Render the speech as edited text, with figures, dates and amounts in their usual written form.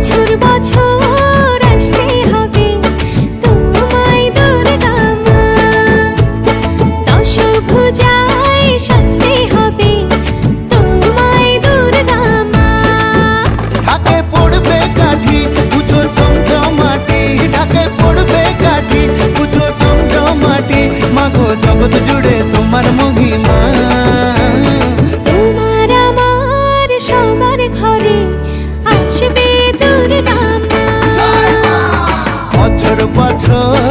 বছর বছর আসতে হবে তোমায় দুর্গা মা, দশভুজায় সাজতে হবে তোমায় দুর্গা মা। ঢাকে পড়বে কাঠি পুজো চমচমাটি, ঢাকে পড়বে কাঠি পুজো চমচমাটি, মাগো জগৎ জুড়ে তোমার মহিমা। তোমার আমার সবার ঘরে আসবে দুর্গা মা। বছর বছর